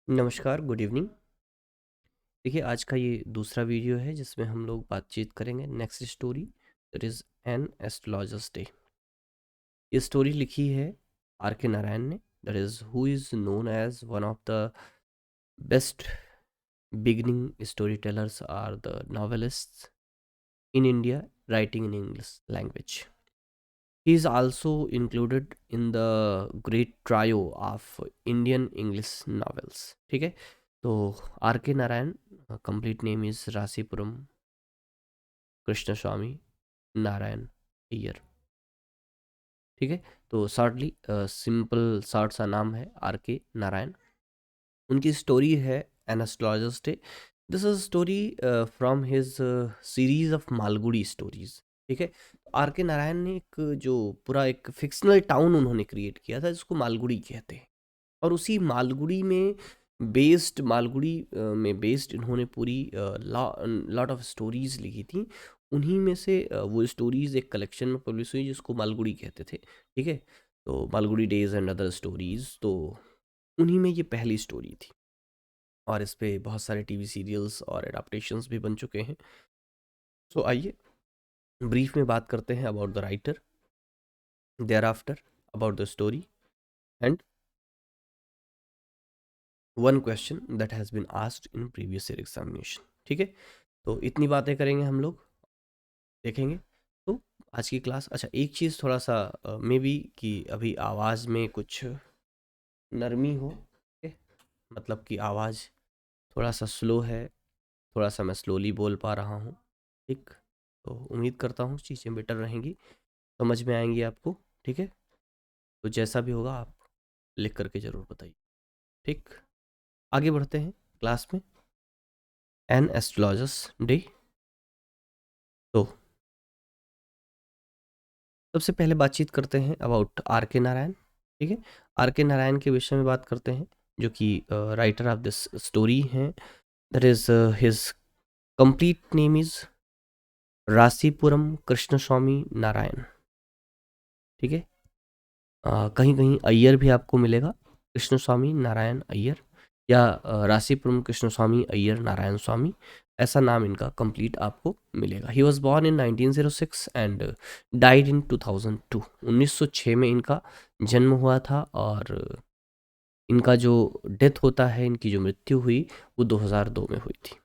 नमस्कार, good evening. देखिए, आज का ये दूसरा वीडियो है जिसमें हम लोग बातचीत करेंगे next story, that is an astrologer's day. ये स्टोरी लिखी है आर के नारायण ने, that is who is known as one of the best beginning story tellers or the novelists in India writing in English language. He is also included in the great trio of Indian English novels. ठीक है, तो R K Narayan, complete name is Rasipuram Krishnaswami Narayan Iyer. ठीक है, तो shortly simple short सा नाम है R K Narayan. उनकी स्टोरी है an astrologer's day. This is story from his series of Malgudi stories. ठीक है, आर के नारायण ने एक जो पूरा एक फिक्शनल टाउन उन्होंने क्रिएट किया था जिसको मालगुड़ी कहते हैं, और उसी मालगुड़ी में बेस्ड इन्होंने पूरी लॉट ऑफ स्टोरीज लिखी थी। उन्हीं में से वो स्टोरीज एक कलेक्शन में पब्लिश हुई जिसको मालगुड़ी कहते थे। ठीक है, तो Malgudi days and other stories, तो उन्हीं में ये पहली स्टोरी थी, और इस पे बहुत सारे टीवी सीरियल्स और एडाप्टेशंस भी बन चुके हैं। सो आइए ब्रीफ में बात करते हैं about the writer, thereafter about the story and one question that has been asked in previous year examination. ठीक है, तो इतनी बातें करेंगे हम लोग, देखेंगे। तो आज की क्लास, अच्छा एक चीज़ थोड़ा सा मे बी कि अभी आवाज़ में कुछ नरमी हो, ठीक है? मतलब कि आवाज़ थोड़ा सा स्लो है, थोड़ा सा मैं स्लोली बोल पा रहा हूँ। ठीक, तो उम्मीद करता हूँ चीज़ें बेटर रहेंगी, समझ में आएंगी आपको। ठीक है, तो जैसा भी होगा आप लिख करके ज़रूर बताइए। ठीक, आगे बढ़ते हैं क्लास में। An astrologer's day. तो सबसे पहले बातचीत करते हैं अबाउट आर के नारायण। ठीक है, आर के नारायण के विषय में बात करते हैं, जो कि राइटर ऑफ दिस स्टोरी हैं। That is his complete name is Rasipuram Krishnaswami Narayan. ठीक है, कहीं कहीं अय्यर भी आपको मिलेगा, कृष्ण स्वामी नारायण अय्यर, या रासीपुरम कृष्ण स्वामी अय्यर नारायण स्वामी, ऐसा नाम इनका कंप्लीट आपको मिलेगा। He was born in 1906 and died in 2002। 1906 में इनका जन्म हुआ था, और इनका जो डेथ होता है, इनकी जो मृत्यु हुई, वो 2002 में हुई थी।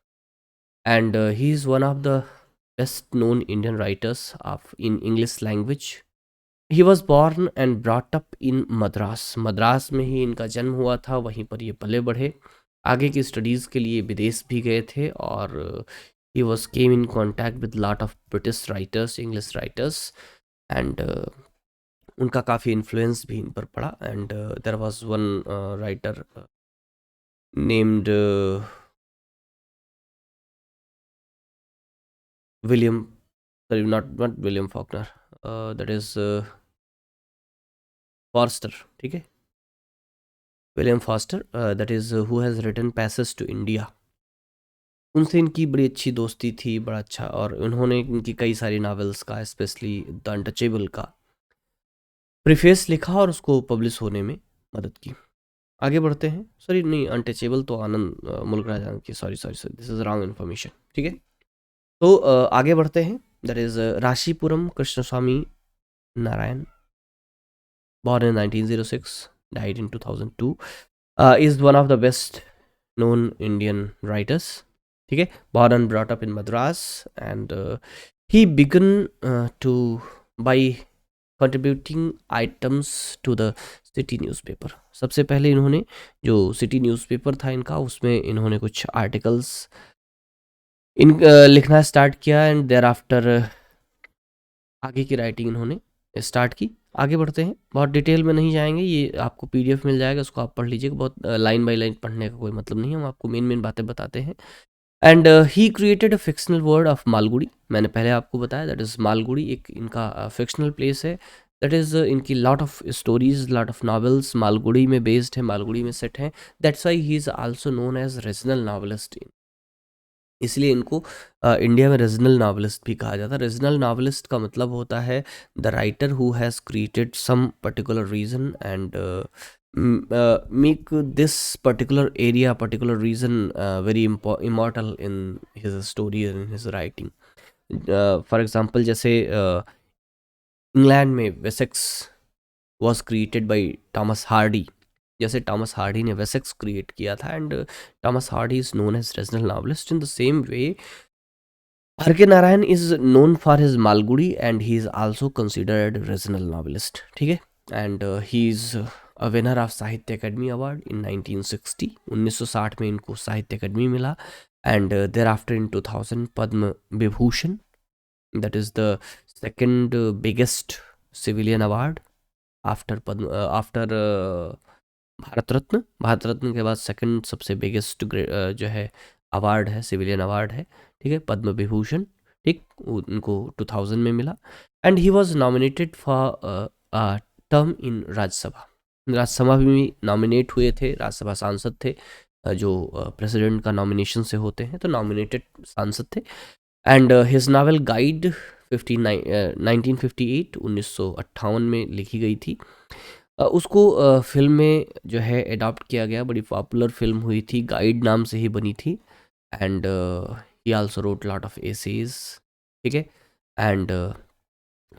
And he is one of the best known Indian writers of in English language. He was born and brought up in Madras. Madras में ही इनका जन्म हुआ था, वहीं पर ये पले बढ़े। आगे की स्टडीज़ के लिए विदेश भी गए थे, और he was came in contact with lot of British writers, English writers, and उनका काफ़ी इन्फ्लुएंस भी इन पर पड़ा। And there was one writer named William, sorry not William Faulkner, that is Forster. ठीक है, William Foster, that is who has written Passage to India. उनसे इनकी बड़ी अच्छी दोस्ती थी, बड़ा अच्छा, और उन्होंने इनकी कई सारी नावल्स का, स्पेशली द अनटचेबल का प्रीफेस लिखा और उसको पब्लिश होने में मदद की। आगे बढ़ते हैं, सॉरी नहीं, अनटचेबल तो आनंद मुल्क राजा की, sorry sorry sorry, this is wrong information. ठीक है, तो आगे बढ़ते हैं। That is Rasipuram Krishnaswami Narayan, born in 1906, died in 2002, is one of the best known Indian writers. ठीक है, born and brought up in Madras, and he began to by contributing items to the city newspaper. सबसे पहले इन्होंने जो city newspaper था इनका, उसमें इन्होंने कुछ आर्टिकल्स लिखना स्टार्ट किया, एंड देयर आफ्टर आगे की राइटिंग इन्होंने स्टार्ट की। आगे बढ़ते हैं, बहुत डिटेल में नहीं जाएंगे, ये आपको पीडीएफ मिल जाएगा, उसको आप पढ़ लीजिएगा। बहुत लाइन बाय लाइन पढ़ने का कोई मतलब नहीं है, हम आपको मेन मेन बातें बताते हैं। And he created a fictional world of Malgudi. मैंने पहले आपको बताया, दैट इज़ मालगुड़ी एक इनका फिक्शनल प्लेस है। दैट इज़ इनकी lot of stories, lot of novels Malgudi में बेस्ड है, मालगुड़ी में सेट हैं। That's why he is also known as regional novelist. इसलिए इनको इंडिया में रीजनल नॉवलिस्ट भी कहा जाता है। रीजनल नॉवलिस्ट का मतलब होता है the writer who has created some particular region and make this particular reason very immortal in his story and in his writing. For example, जैसे इंग्लैंड में Wessex was created by Thomas Hardy, जैसे Thomas Hardy ने Wessex create किया था, and Thomas Hardy is known as regional novelist. In the same way R K. Narayan is known for his Malgudi and he is also considered regional novelist. ठीक है, and he is a winner of Sahitya Akademi award in 1960. 1960 में इनको साहित्य अकेडमी मिला, and thereafter in 2000 Padma Vibhushan, that is the second biggest civilian award after Bharat Ratna. Bharat Ratna के बाद second सबसे biggest जो है अवार्ड है, सिविलियन अवार्ड है. ठीक है, पद्म विभूषण. ठीक, उनको 2000 में मिला, and he was nominated for term in Rajya Sabha. Rajya Sabha में नॉमिनेट हुए थे, राज्यसभा सांसद थे, जो प्रेसिडेंट का नॉमिनेशन से होते हैं, तो नॉमिनेटेड सांसद थे. एंड हिज नावल गाइड 1958 में लिखी गई थी. उसको फिल्म में जो है एडॉप्ट किया गया, बड़ी पॉपुलर फिल्म हुई थी, गाइड नाम से ही बनी थी. And he also wrote lot of essays. ठीक है, and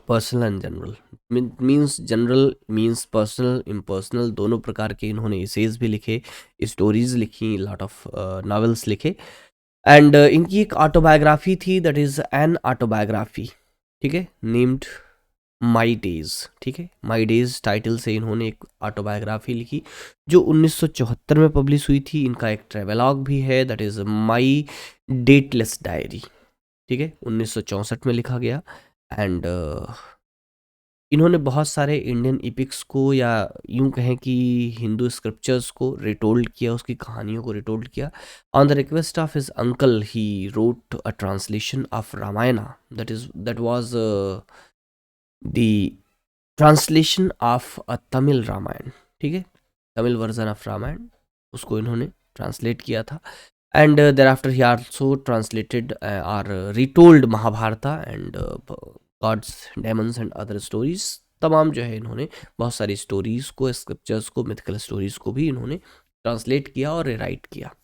personal and general means general means personal, impersonal, दोनों प्रकार के इन्होंने एसेज भी लिखे, स्टोरीज लिखी, लॉट ऑफ नॉवेल्स लिखे. एंड इनकी एक ऑटोबायोग्राफी थी, दैट इज एन ऑटोबायोग्राफी. ठीक है, नेम्ड माई डेज. ठीक है, माई डेज टाइटल से इन्होंने एक ऑटोबायोग्राफी लिखी जो 1974 में पब्लिश हुई थी. इनका एक ट्रेवलॉग भी है, that is my dateless diary. ठीक है, 1964 में लिखा गया. एंड इन्होंने बहुत सारे इंडियन इपिक्स को, या यूं कहें कि हिंदू स्क्रिप्चर्स को रिटोल्ड किया, उसकी कहानियों को रिटोल्ड किया. On the request of his uncle he wrote a translation of Ramayana, that was the translation of a Tamil Ramayan. ठीक है, तमिल वर्जन ऑफ रामायण, उसको इन्होंने ट्रांसलेट किया था. And thereafter he also translated और retold Mahabharata and gods, demons and other stories. तमाम जो है इन्होंने बहुत सारी स्टोरीज को, स्क्रिप्चर्स को, मिथिकल स्टोरीज को भी इन्होंने ट्रांसलेट किया और रिराइट किया.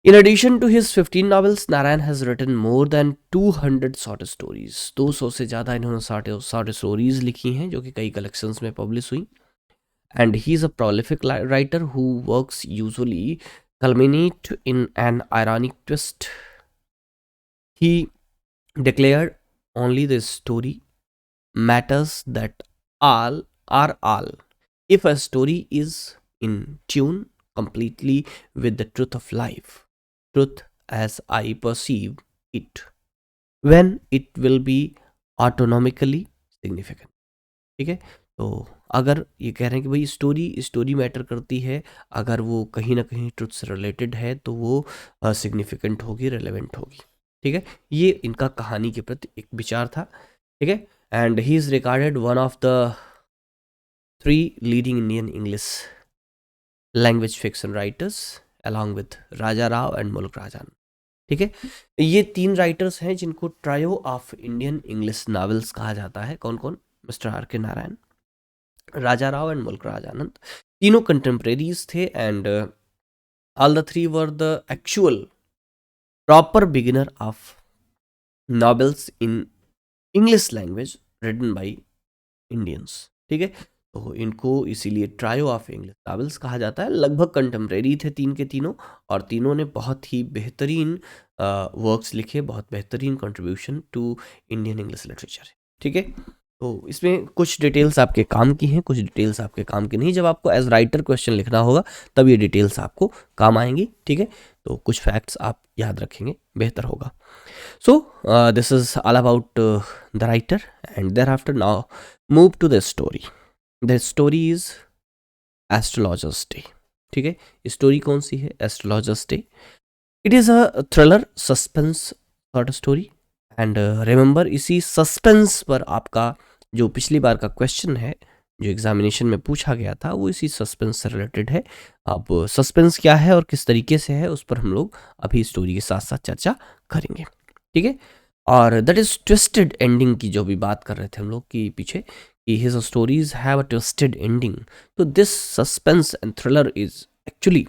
In addition to his 15 novels, Narayan has written more than 200 short stories. 200 से ज़्यादा इन्होंने short stories लिखी हैं, जो कि कई collections में publish हुई. And he is a prolific writer who works usually culminate in an ironic twist. He declared only the story matters that all are all. If a story is in tune completely with the truth of life, truth as I perceive it, when it will be autonomically significant. ठीक है, तो अगर ये कह रहे हैं कि भाई स्टोरी मैटर करती है, अगर वो कहीं ना कहीं ट्रुथ से रिलेटेड है तो वो सिग्निफिकेंट होगी, रेलेवेंट होगी. ठीक है, ये इनका कहानी के प्रति एक विचार था. ठीक है, and he is regarded one of the 3 leading Indian English language fiction writers along with Raja Rao and Mulk Raj Anand. ठीक है, ये 3 राइटर्स हैं जिनको trio of Indian English novels कहा जाता है. कौन कौन? मिस्टर आर.के. नारायण, राजा राव एंड मुल्क राजानंद. तीनों कंटेम्परेरीज थे, and all the 3 were the actual proper beginner of novels in English language written by Indians. ठीक है, तो इनको इसीलिए ट्रायो ऑफ इंग्लिश नॉवेल्स कहा जाता है. लगभग कंटेम्परेरी थे 3 के तीनों, और तीनों ने बहुत ही बेहतरीन वर्क्स लिखे, बहुत बेहतरीन contribution to Indian English literature. ठीक है, तो इसमें कुछ डिटेल्स आपके काम की हैं, कुछ डिटेल्स आपके काम की नहीं. जब आपको एज राइटर क्वेश्चन लिखना होगा तब ये डिटेल्स आपको काम आएंगी. ठीक है, तो कुछ फैक्ट्स आप याद रखेंगे, बेहतर होगा. So this is all about the writer, and thereafter now move to the story. The story is Astrologer's Day. ठीक है, स्टोरी कौन सी है? Astrologer's Day. It is a thriller suspense sort of story, and remember इसी suspense पर आपका जो पिछली बार का क्वेश्चन है, जो एग्जामिनेशन में पूछा गया था, वो इसी सस्पेंस से रिलेटेड है. अब सस्पेंस क्या है और किस तरीके से है, उस पर हम लोग अभी स्टोरी के साथ साथ चर्चा करेंगे. ठीक है, और दैट इज ट्विस्टेड एंडिंग की जो भी बात कर रहे थे हम लोग कि पीछे, his stories have a twisted ending. So this suspense and thriller is actually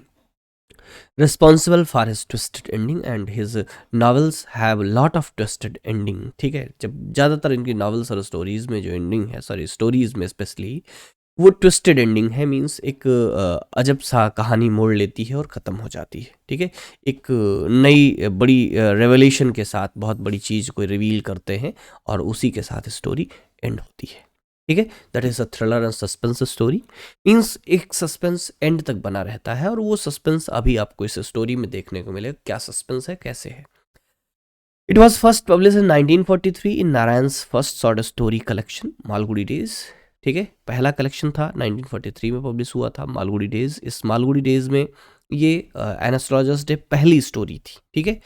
responsible for his twisted ending, and his novels have a lot of twisted ending. ठीक है, जब ज़्यादातर इनकी novels और stories में जो ending है, sorry stories में स्पेशली वो ट्विस्टेड एंडिंग है, मीन्स एक अजब सा कहानी मोड़ लेती है और ख़त्म हो जाती है। ठीक है, एक नई बड़ी रेवलेशन के साथ बहुत बड़ी चीज़ को रिवील करते हैं और उसी के साथ स्टोरी एंड होती है। ठीक है, that is a thriller and suspense story, means एक सस्पेंस एंड तक बना रहता है, और वो सस्पेंस अभी आपको इस स्टोरी में देखने को मिलेगा। क्या सस्पेंस है, कैसे है। It was first publish in 1943 in Narayan's first short story collection Malgudi Days. ठीक है, पहला कलेक्शन था 1943 में पब्लिश हुआ था, मालगुडी डेज। इस मालगुडी डेज में ये एन एस्ट्रोलॉजर्स डे पहली स्टोरी थी। ठीक है,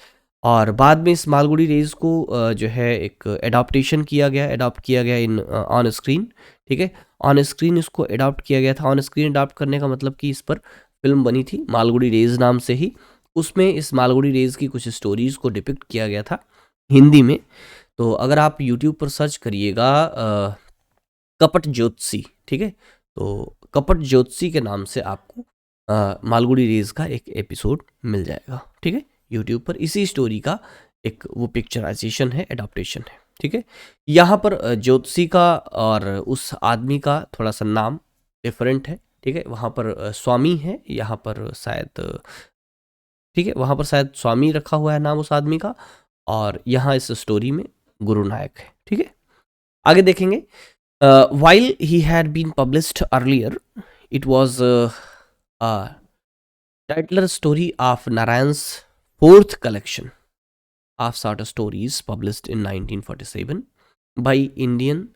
और बाद में इस मालगुडी डेज को जो है एक एडाप्टेशन किया गया, अडॉप्ट किया गया इन ऑन स्क्रीन। ठीक है, ऑन स्क्रीन इसको अडॉप्ट किया गया था। ऑन स्क्रीन अडॉप्ट करने का मतलब कि इस पर फिल्म बनी थी मालगुडी डेज नाम से ही। उसमें इस मालगुडी डेज की कुछ स्टोरीज को डिपिक्ट किया गया था हिंदी में। तो अगर आप यूट्यूब पर सर्च करिएगा कपट ज्योतिषी, ठीक है, तो कपट ज्योतिषी के नाम से आपको मालगुडी डेज का एक एपिसोड मिल जाएगा। ठीक है, यूट्यूब पर इसी स्टोरी का एक वो पिक्चराइजेशन है, एडाप्टेशन है। ठीक है, यहाँ पर ज्योतिषी का और उस आदमी का थोड़ा सा नाम डिफरेंट है। ठीक है, वहाँ पर स्वामी है, यहाँ पर शायद, ठीक है, वहाँ पर शायद स्वामी रखा हुआ है नाम उस आदमी का, और यहाँ इस स्टोरी में गुरु नायक है। ठीक है, आगे देखेंगे। While he had been published earlier, it was titular story of Narayan's fourth collection of short stories published in 1947 by Indian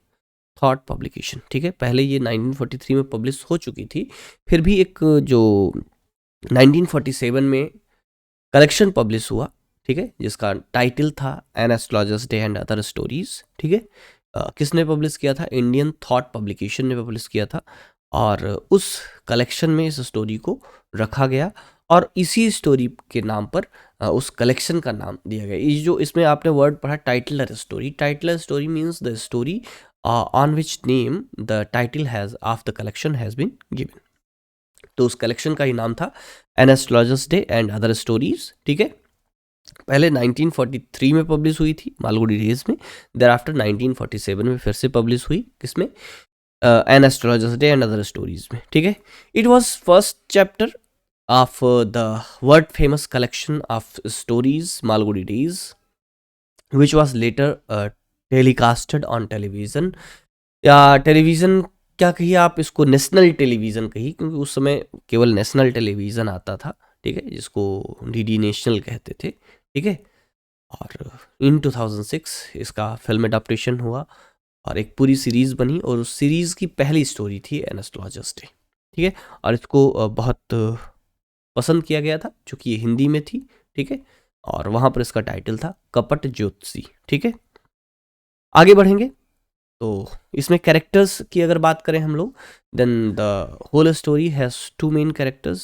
thought publication. ठीक है, पहले ये 1943 में पब्लिश हो चुकी थी, फिर भी एक जो 1947 में कलेक्शन पब्लिश हुआ, ठीक है, जिसका टाइटल था an astrologer's day and other stories. ठीक है, किसने पब्लिश किया था, इंडियन थॉट पब्लिकेशन ने पब्लिश किया था, और उस कलेक्शन में इस स्टोरी को रखा गया, और इसी स्टोरी के नाम पर उस कलेक्शन का नाम दिया गया। ये जो इसमें आपने वर्ड पढ़ा titular story, titular story means the story on which name the title has of the collection has been given. तो उस कलेक्शन का ही नाम था an astrologer's day and other stories. ठीक है, पहले 1943 में पब्लिश हुई थी मालगुडी डेज में, देर आफ्टर 1947 में फिर से पब्लिश हुई, किसमें, an astrologer's day and other stories में। ठीक है, it was first chapter of the world famous collection of stories Malgudi days which was later telecasted on television, या टेलीविज़न क्या कहिए आप इसको, नेशनल टेलीविज़न कही, क्योंकि उस समय केवल नेशनल टेलीविज़न आता था। ठीक है, जिसको डीडी नेशनल कहते थे। ठीक है, और इन 2006 इसका फिल्म एडाप्टेशन हुआ और एक पूरी सीरीज़ बनी, और उस सीरीज़ की पहली स्टोरी थी एन एस्ट्रोलॉजर्स डे। ठीक है, और इसको बहुत पसंद किया गया था क्योंकि ये हिंदी में थी। ठीक है, और वहाँ पर इसका टाइटल था कपट ज्योतिषी। ठीक है, आगे बढ़ेंगे। तो इसमें कैरेक्टर्स की अगर बात करें हम लोग, then the whole story has two main characters,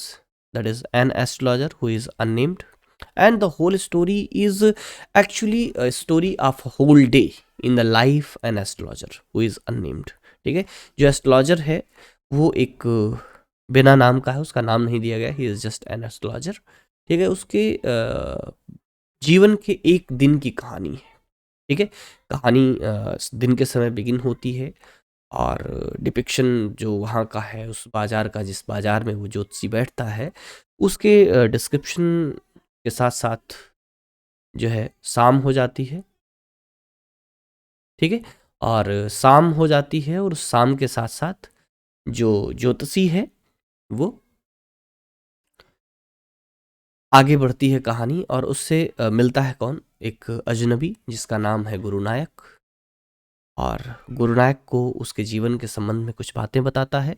that is an astrologer who is unnamed, and the whole story is actually a story of whole day in the life an astrologer who is unnamed. ठीक है, जो astrologer है वो एक बिना नाम का है, उसका नाम नहीं दिया गया, he is just an astrologer. ठीक है, उसके जीवन के एक दिन की कहानी है। ठीक है, कहानी दिन के समय बिगिन होती है, और डिपिक्शन जो वहाँ का है उस बाज़ार का, जिस बाज़ार में वो ज्योतिषी बैठता है, उसके डिस्क्रिप्शन के साथ साथ जो है शाम हो जाती है। ठीक है, और शाम हो जाती है, और उस शाम के साथ साथ जो ज्योतिषी है वो आगे बढ़ती है कहानी, और उससे मिलता है कौन, एक अजनबी जिसका नाम है गुरु नायक, और गुरु नायक को उसके जीवन के संबंध में कुछ बातें बताता है,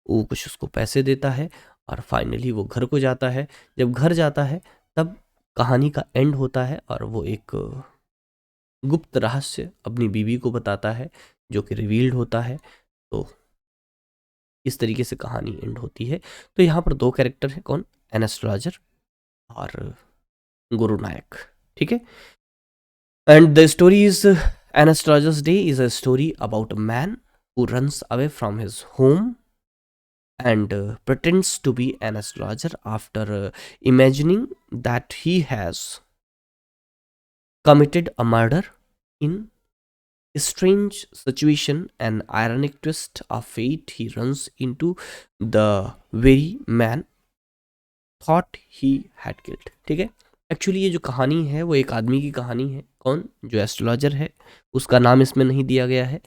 वो कुछ उसको पैसे देता है, और फाइनली वो घर को जाता है। जब घर जाता है तब कहानी का एंड होता है, और वो एक गुप्त रहस्य अपनी बीवी को बताता है जो कि रिवील्ड होता है। तो इस तरीके से कहानी एंड होती है। तो यहाँ पर दो कैरेक्टर हैं, कौन, एन एस्ट्रोलॉजर और गुरु नायक। ठीक है, and the story is an astrologer's day is a story about a man who runs away from his home and pretends to be an astrologer after imagining that he has committed a murder. In a strange situation, an ironic twist of fate, he runs into the very man thought he had killed. ठीक है, actually ये जो कहानी है वो एक आदमी की कहानी है। कौन? जो एस्ट्रोलॉजर है, उसका नाम इसमें नहीं दिया गया है।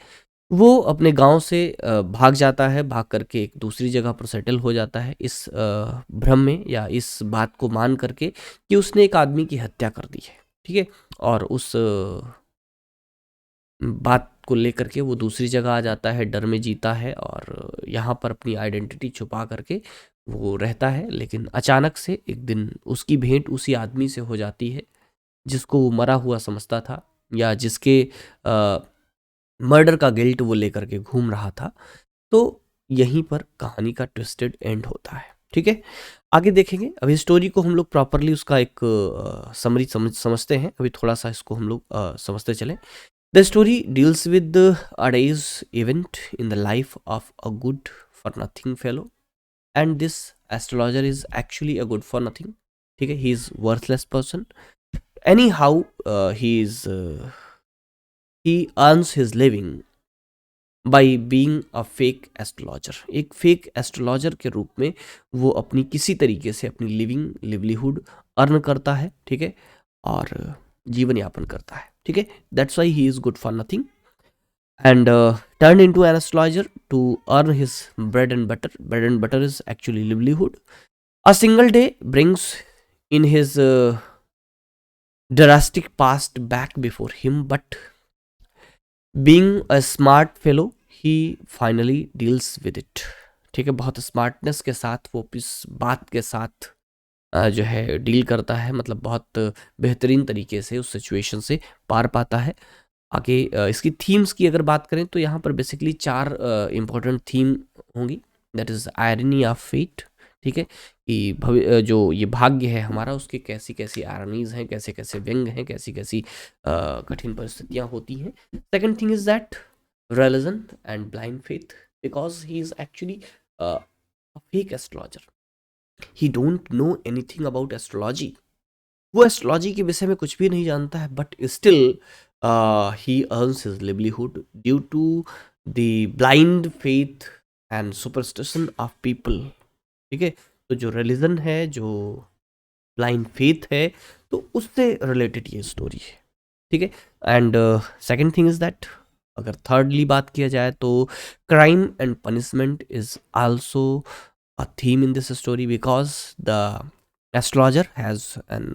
वो अपने गांव से भाग जाता है, भाग करके एक दूसरी जगह पर सेटल हो जाता है इस भ्रम में या इस बात को मान करके कि उसने एक आदमी की हत्या कर दी है। ठीक है, और उस बात को लेकर के वो दूसरी जगह आ जाता है, डर में जीता है और यहाँ पर अपनी आइडेंटिटी छुपा करके वो रहता है। लेकिन अचानक से एक दिन उसकी भेंट उसी आदमी से हो जाती है जिसको वो मरा हुआ समझता था या जिसके मर्डर का गिल्ट वो लेकर के घूम रहा था। तो यहीं पर कहानी का ट्विस्टेड एंड होता है। ठीक है, आगे देखेंगे। अभी स्टोरी को हम लोग प्रॉपरली उसका एक समरी समझते हैं। अभी थोड़ा सा इसको हम लोग समझते चलें। The story deals with a day's event in the life of a good for nothing fellow, and this astrologer is actually a good for nothing. ठीक है, he is worthless person. Anyhow, he earns his living by being a fake astrologer. एक fake astrologer के रूप में वो अपनी किसी तरीके से अपनी लिवलीहुड अर्न करता है। ठीक है, और जीवन यापन करता है। ठीक है, that's why he is good for nothing and turned into an astrologer to earn his bread and butter. Bread and butter is actually livelihood. A single day brings in his drastic past back before him, but being a smart fellow, he finally deals with it. ठीक है, बहुत smartness के साथ वो इस बात के साथ जो है डील करता है, मतलब बहुत बेहतरीन तरीके से उस सिचुएशन से पार पाता है। आगे इसकी थीम्स की अगर बात करें तो यहाँ पर बेसिकली 4 इम्पोर्टेंट थीम होंगी। That is irony of fate. ठीक है, कि जो ये भाग्य है हमारा, उसके कैसी कैसी आयरनीज हैं, कैसे कैसे व्यंग हैं, कैसी कैसी कठिन परिस्थितियाँ होती हैं। Second thing is that religion and blind faith, because he is actually a fake astrologer. He don't know anything about astrology. वो एस्ट्रोलॉजी के विषय में कुछ भी नहीं जानता है, but still he earns his livelihood due to the blind faith and superstition of people. ठीक है, तो जो रिलीजन है, जो ब्लाइंड फेथ है, तो उससे रिलेटेड ये स्टोरी है। ठीक है, and second thing is that अगर थर्डली बात किया जाए तो crime and punishment is also a theme in this story because the astrologer has an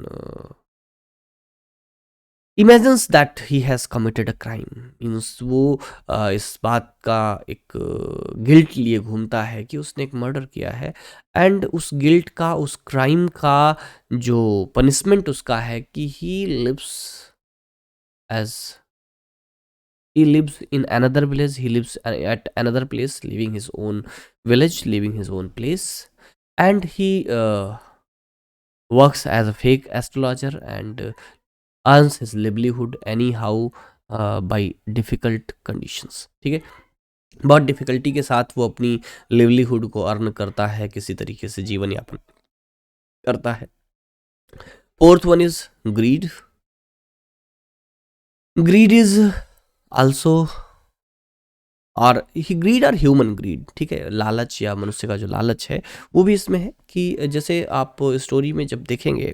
imagines that he has committed a crime. Means वो इस बात का एक गिल्ट लिए घूमता है कि उसने एक मर्डर किया है, एंड उस गिल्ट का, उस क्राइम का जो पनिशमेंट उसका है कि he lives in another village, he lives at another place, leaving his own village, leaving his own place, and he works as a fake astrologer and earns his livelihood anyhow by difficult conditions. ठीक है, बहुत difficulty के साथ वो अपनी livelihood को earn करता है, किसी तरीके से जीवन यापन करता है। Fourth one is greed. Greed is also और ग्रीड और ह्यूमन ग्रीड। ठीक है, लालच या मनुष्य का जो लालच है वो भी इसमें है कि जैसे आप स्टोरी में जब देखेंगे,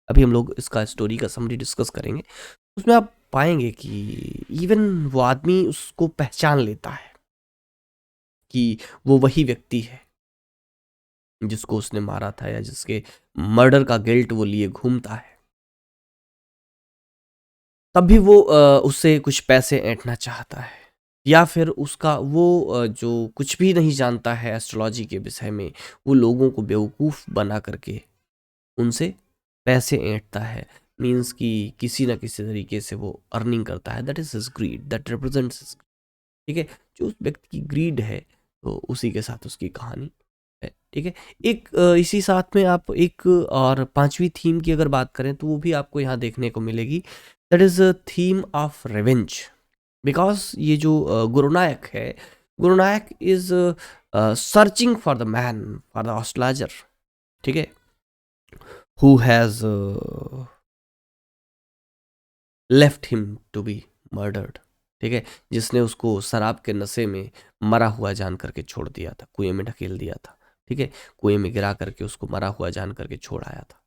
अभी हम लोग इसका स्टोरी का समरी डिस्कस करेंगे, उसमें आप पाएंगे कि इवन वो आदमी उसको पहचान लेता है कि वो वही व्यक्ति है जिसको उसने मारा था या जिसके मर्डर का गिल्ट वो लिए घूमता है। तब भी वो उससे कुछ पैसे ऐंठना चाहता है, या फिर उसका वो जो कुछ भी नहीं जानता है एस्ट्रोलॉजी के विषय में, वो लोगों को बेवकूफ़ बना करके उनसे पैसे ऐंठता है। मीन्स कि किसी ना किसी तरीके से वो अर्निंग करता है। That is his greed, that represents. ठीक है, जो उस व्यक्ति की ग्रीड है तो उसी के साथ उसकी कहानी है। ठीक है, एक इसी साथ में आप एक और पांचवी थीम की अगर बात करें तो वो भी आपको यहाँ देखने को मिलेगी। That is a theme of revenge. Because ये जो गुरुनायक है, Guru Nayak is searching for the man, for the astrologer, ठीक है, who has left him to be murdered, ठीक है, जिसने उसको शराब के नशे में मरा हुआ जान करके छोड़ दिया था, कुएं में ढकेल दिया था, ठीक है, कुएं में गिरा करके उसको मरा हुआ जान करके छोड़ आया था।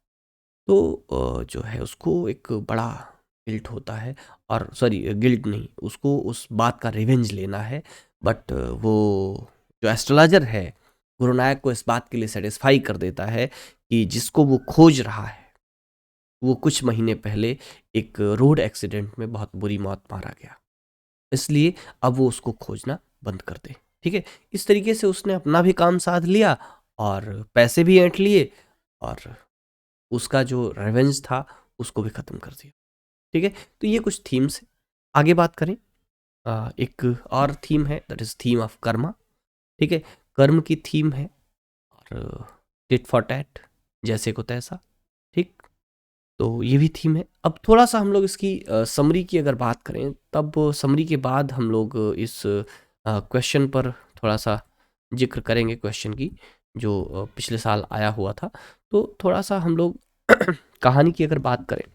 तो जो है उसको एक बड़ा गिल्ट होता है, और सॉरी गिल्ट नहीं, उसको उस बात का रिवेंज लेना है। बट वो जो एस्ट्रोलॉजर है गुरु नायक को इस बात के लिए सेटिस्फाई कर देता है कि जिसको वो खोज रहा है वो कुछ महीने पहले एक रोड एक्सीडेंट में बहुत बुरी मौत मारा गया, इसलिए अब वो उसको खोजना बंद कर दे, ठीक है। इस तरीके से उसने अपना भी काम साध लिया और पैसे भी ऐंठ लिए, और उसका जो रिवेंज था उसको भी ख़त्म कर दिया, ठीक है। तो ये कुछ थीम्स है। आगे बात करें, एक और थीम है, that is theme of Karma, ठीक है, कर्म की थीम है, और टिट फॉर टैट, जैसे को तैसा, ठीक। तो ये भी थीम है। अब थोड़ा सा हम लोग इसकी समरी की अगर बात करें, तब समरी के बाद हम लोग इस क्वेश्चन पर थोड़ा सा जिक्र करेंगे, क्वेश्चन की जो पिछले साल आया हुआ था। तो थोड़ा सा हम लोग कहानी की अगर बात करें,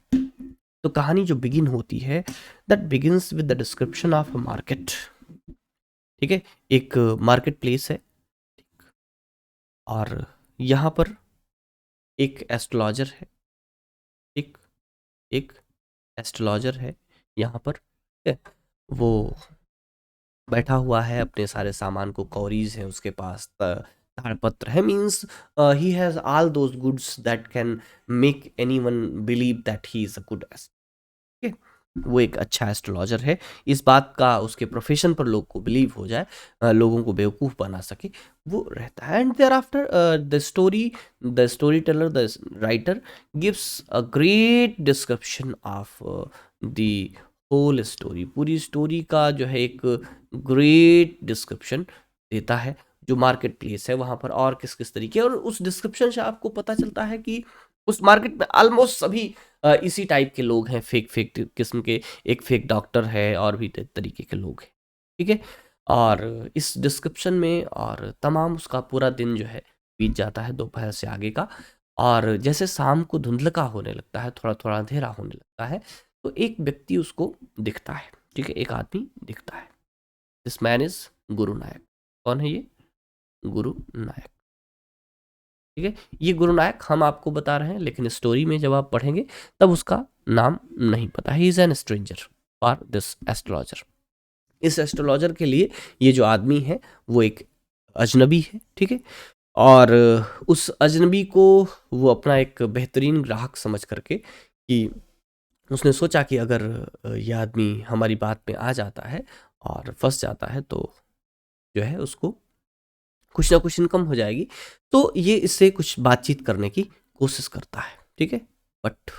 तो कहानी जो बिगिन होती है, that begins with the description of a market, ठीक है, एक मार्केट प्लेस है, और यहाँ पर एक एस्ट्रोलॉजर है, एक एक एस्ट्रोलॉजर है यहाँ पर, ठीक है, वो बैठा हुआ है, अपने सारे सामान को, कौरीज हैं उसके पास, ताड़पत्र है, means he has all those goods that can make anyone believe that he is a good, ठीक है, वो एक अच्छा एस्ट्रोलॉजर है। इस बात का उसके प्रोफेशन पर लोग को बिलीव हो जाए, लोगों को बेवकूफ़ बना सके, वो रहता है। And thereafter the storyteller, the writer gives a great description of the whole story, पूरी स्टोरी का जो है एक ग्रेट डिस्क्रिप्शन देता है, जो मार्केट प्लेस है वहाँ पर और किस किस तरीके, और उस डिस्क्रिप्शन से आपको पता चलता है कि उस मार्केट में ऑलमोस्ट सभी इसी टाइप के लोग हैं, फेक फेक किस्म के, एक फेक डॉक्टर है और भी तरीके के लोग हैं, ठीक है। और इस डिस्क्रिप्शन में और तमाम उसका पूरा दिन जो है बीत जाता है, दोपहर से आगे का, और जैसे शाम को धुंधलका होने लगता है, थोड़ा थोड़ा अंधेरा होने लगता है, तो एक व्यक्ति उसको दिखता है, ठीक है, एक आदमी दिखता है। दिस मैन इज गुरु नायक। कौन है ये? गुरु नायक, ठीक है। ये गुरु नायक हम आपको बता रहे हैं, लेकिन स्टोरी में जब आप पढ़ेंगे तब उसका नाम नहीं पता। He is an stranger for this astrologer. इस एस्ट्रोलॉजर के लिए ये जो आदमी है वो एक अजनबी है, ठीक है, और उस अजनबी को वो अपना एक बेहतरीन ग्राहक समझ करके, कि उसने सोचा कि अगर ये आदमी हमारी बात में आ जाता है और फंस जाता है तो जो है उसको कुछ ना कुछ इनकम हो जाएगी, तो ये इससे कुछ बातचीत करने की कोशिश करता है, ठीक है। बट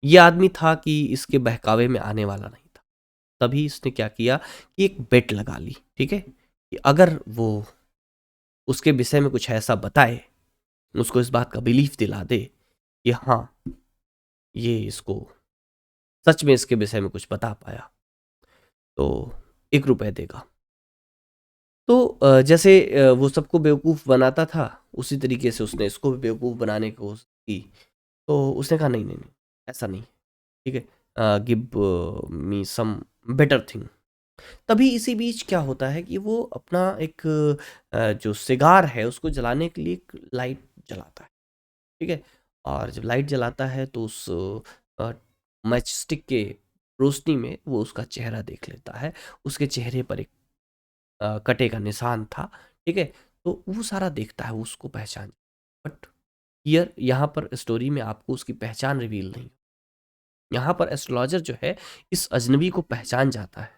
ये आदमी था कि इसके बहकावे में आने वाला नहीं था, तभी इसने क्या किया कि एक बेट लगा ली, ठीक है, कि अगर वो उसके विषय में कुछ ऐसा बताए, उसको इस बात का बिलीफ दिला दे कि हाँ ये इसको सच में इसके विषय में कुछ बता पाया, तो 1 रुपये देगा। तो जैसे वो सबको बेवकूफ़ बनाता था, उसी तरीके से उसने इसको भी बेवकूफ़ बनाने की कोशिश की। तो उसने कहा नहीं नहीं नहीं, ऐसा नहीं, ठीक है, give me some better thing. तभी इसी बीच क्या होता है कि वो अपना एक जो सिगार है उसको जलाने के लिए एक लाइट जलाता है, ठीक है, और जब लाइट जलाता है तो उस मैच स्टिक के रोशनी में वो उसका चेहरा देख लेता है। उसके चेहरे पर एक कटे का निशान था, ठीक है, तो वो सारा देखता है, वो उसको पहचान। बट हियर यहाँ पर स्टोरी में आपको उसकी पहचान रिवील नहीं, यहाँ पर एस्ट्रोलॉजर जो है इस अजनबी को पहचान जाता है,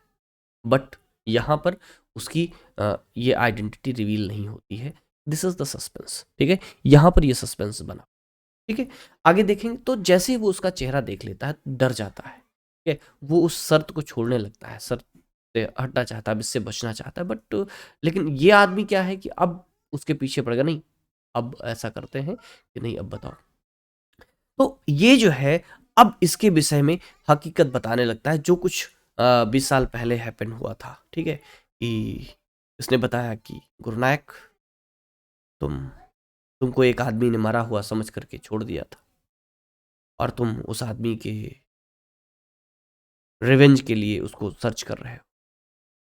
बट यहाँ पर उसकी ये आइडेंटिटी रिवील नहीं होती है। दिस इज द सस्पेंस, ठीक है, यहाँ पर ये सस्पेंस बना, ठीक है। आगे देखेंगे तो जैसे ही वो उसका चेहरा देख लेता है डर जाता है, ठीक है, वो उस शर्त को छोड़ने लगता है, शर्त से हटना चाहता है, इससे बचना चाहता है। बट लेकिन ये आदमी क्या है कि अब उसके पीछे पड़ेगा, नहीं अब ऐसा करते हैं कि नहीं अब बताओ। तो ये जो है अब इसके विषय में हकीकत बताने लगता है, जो कुछ 20 साल पहले हैपन हुआ था, ठीक है, कि इसने बताया कि गुरुनायक, तुमको एक आदमी ने मरा हुआ समझ करके छोड़ दिया था और तुम उस आदमी के रिवेंज के लिए उसको सर्च कर रहे हो।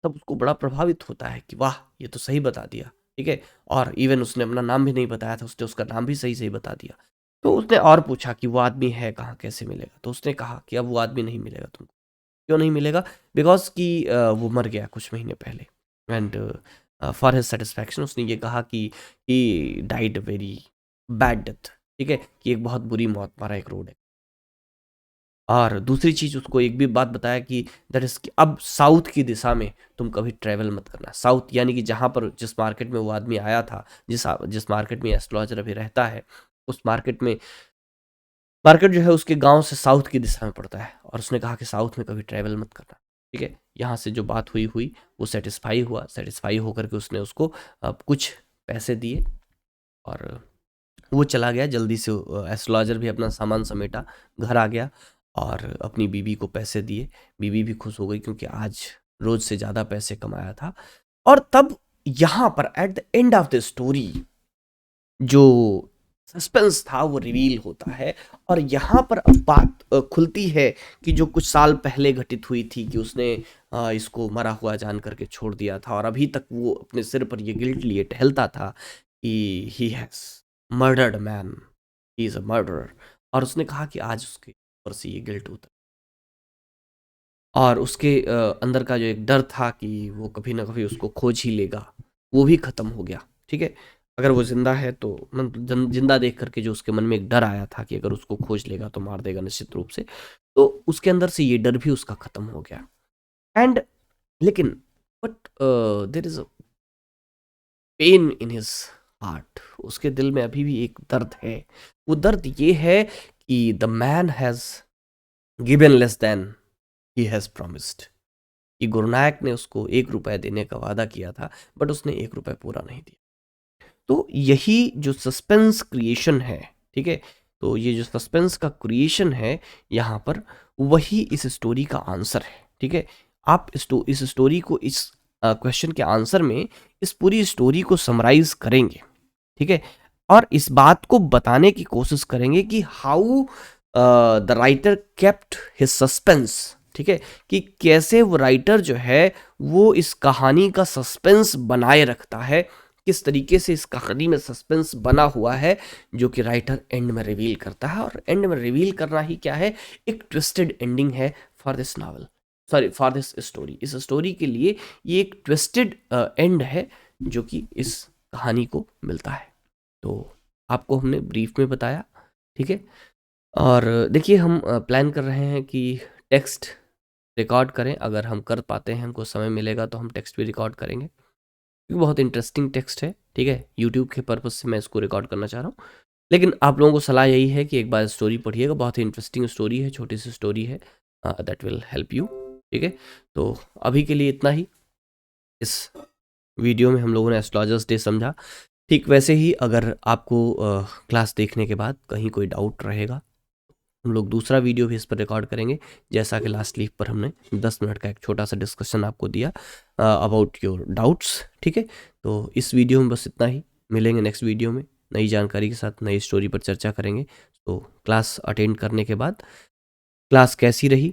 तब उसको बड़ा प्रभावित होता है कि वाह, ये तो सही बता दिया, ठीक है। और इवन उसने अपना नाम भी नहीं बताया था, उसने उसका नाम भी सही सही बता दिया। तो उसने और पूछा कि वो आदमी है कहाँ, कैसे मिलेगा? तो उसने कहा कि अब वो आदमी नहीं मिलेगा तुमको। क्यों नहीं मिलेगा? बिकॉज कि वो मर गया कुछ महीने पहले। एंड फॉर हिज सेटिस्फैक्शन उसने ये कहा कि he died very bad death, ठीक है, कि एक बहुत बुरी मौत मारा एक रोड है। और दूसरी चीज़ उसको एक भी बात बताया कि दैट इज़ कि अब साउथ की दिशा में तुम कभी ट्रैवल मत करना। साउथ यानी कि जहाँ पर जिस मार्केट में वो आदमी आया था, जिस मार्केट में एस्ट्रोलॉजर अभी रहता है, उस मार्केट जो है उसके गांव से साउथ की दिशा में पड़ता है। और उसने कहा कि साउथ में कभी ट्रैवल मत करना, ठीक है। यहाँ से जो बात हुई वो सेटिस्फाई होकर के उसने उसको कुछ पैसे दिए और वो चला गया जल्दी से। एस्ट्रोलॉजर भी अपना सामान समेटा, घर आ गया और अपनी बीवी को पैसे दिए। बीवी भी खुश हो गई क्योंकि आज रोज से ज़्यादा पैसे कमाया था। और तब यहाँ पर at the end of the story जो सस्पेंस था वो रिवील होता है। और यहाँ पर अब बात खुलती है कि जो कुछ साल पहले घटित हुई थी कि उसने इसको मरा हुआ जान करके छोड़ दिया था और अभी तक वो अपने सिर पर ये गिल्ट लिए टहलता था कि he has murdered man, he is a murderer. और उसने कहा कि आज उसके ऊपर से ये गिल्ट उतर और उसके अंदर का जो एक डर था कि वो कभी ना कभी उसको खोज ही लेगा, वो भी खत्म हो गया, ठीक है। अगर वो जिंदा है तो जिंदा देख करके जो उसके मन में एक डर आया था कि अगर उसको खोज लेगा तो मार देगा निश्चित रूप से, तो उसके अंदर से ये डर भी उसका खत्म हो गया। एंड लेकिन but there is a pain in his heart, उसके दिल में अभी भी एक दर्द है। वो दर्द ये है कि the man has given less than he has promised, कि गुरुनायक ने उसको 1 रुपया देने का वादा किया था बट उसने 1 रुपया पूरा नहीं दिया। तो यही जो सस्पेंस क्रिएशन है, ठीक है, तो ये जो सस्पेंस का क्रिएशन है यहाँ पर, वही इस स्टोरी का आंसर है, ठीक है। आप इस स्टोरी को, इस क्वेश्चन के आंसर में इस पूरी स्टोरी को समराइज करेंगे, ठीक है। और इस बात को बताने की कोशिश करेंगे कि how the writer kept his suspense, ठीक है, कि कैसे वो राइटर जो है वो इस कहानी का सस्पेंस बनाए रखता है, किस तरीके से इस कहानी में सस्पेंस बना हुआ है जो कि राइटर एंड में रिवील करता है। और एंड में रिवील करना ही क्या है, एक ट्विस्टेड एंडिंग है for this novel, sorry for this story. इस स्टोरी के लिए ये एक ट्विस्टेड एंड है जो कि इस कहानी को मिलता है। तो आपको हमने ब्रीफ में बताया, ठीक है। और देखिए हम प्लान कर रहे हैं कि टेक्स्ट रिकॉर्ड करें, अगर हम कर पाते हैं, हमको समय मिलेगा तो हम टेक्स्ट भी रिकॉर्ड करेंगे क्योंकि बहुत इंटरेस्टिंग टेक्स्ट है, ठीक है। यूट्यूब के पर्पज़ से मैं इसको रिकॉर्ड करना चाह रहा हूँ। लेकिन आप लोगों को सलाह यही है कि एक बार स्टोरी पढ़िएगा, बहुत ही इंटरेस्टिंग स्टोरी है, छोटी सी स्टोरी है, दैट विल हेल्प यू, ठीक है। तो अभी के लिए इतना ही। इस वीडियो में हम लोगों ने एस्ट्रोलॉजर्स डे समझा। ठीक वैसे ही अगर आपको क्लास देखने के बाद कहीं कोई डाउट रहेगा, हम लोग दूसरा वीडियो भी इस पर रिकॉर्ड करेंगे। जैसा कि लास्ट लीव पर हमने 10 मिनट का एक छोटा सा डिस्कशन आपको दिया अबाउट योर डाउट्स, ठीक है। तो इस वीडियो में बस इतना ही, मिलेंगे नेक्स्ट वीडियो में नई जानकारी के साथ, नई स्टोरी पर चर्चा करेंगे। तो क्लास अटेंड करने के बाद क्लास कैसी रही,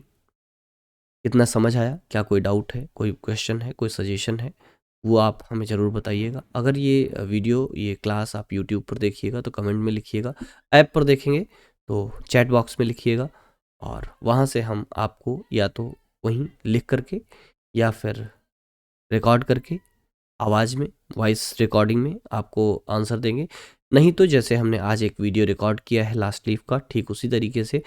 कितना समझ आया, क्या कोई डाउट है, कोई क्वेश्चन है, कोई सजेशन है, वो आप हमें ज़रूर बताइएगा। अगर ये वीडियो, ये क्लास आप यूट्यूब पर देखिएगा तो कमेंट में लिखिएगा, ऐप पर देखेंगे तो चैट बॉक्स में लिखिएगा और वहाँ से हम आपको या तो वहीं लिख करके या फिर रिकॉर्ड करके आवाज़ में, वॉइस रिकॉर्डिंग में आपको आंसर देंगे। नहीं तो जैसे हमने आज एक वीडियो रिकॉर्ड किया है लास्ट लीव का, ठीक उसी तरीके से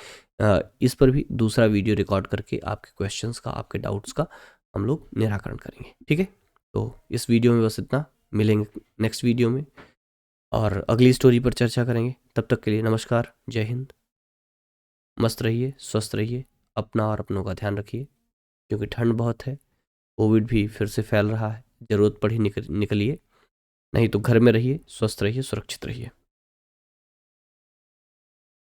इस पर भी दूसरा वीडियो रिकॉर्ड करके आपके क्वेश्चंस का, आपके डाउट्स का हम लोग निराकरण करेंगे, ठीक है। तो इस वीडियो में बस इतना, मिलेंगे नेक्स्ट वीडियो में और अगली स्टोरी पर चर्चा करेंगे। तब तक के लिए नमस्कार, जय हिंद, मस्त रहिए, स्वस्थ रहिए, अपना और अपनों का ध्यान रखिए क्योंकि ठंड बहुत है, कोविड भी फिर से फैल रहा है, ज़रूरत पड़ी निकलिए, नहीं तो घर में रहिए, स्वस्थ रहिए, सुरक्षित रहिए।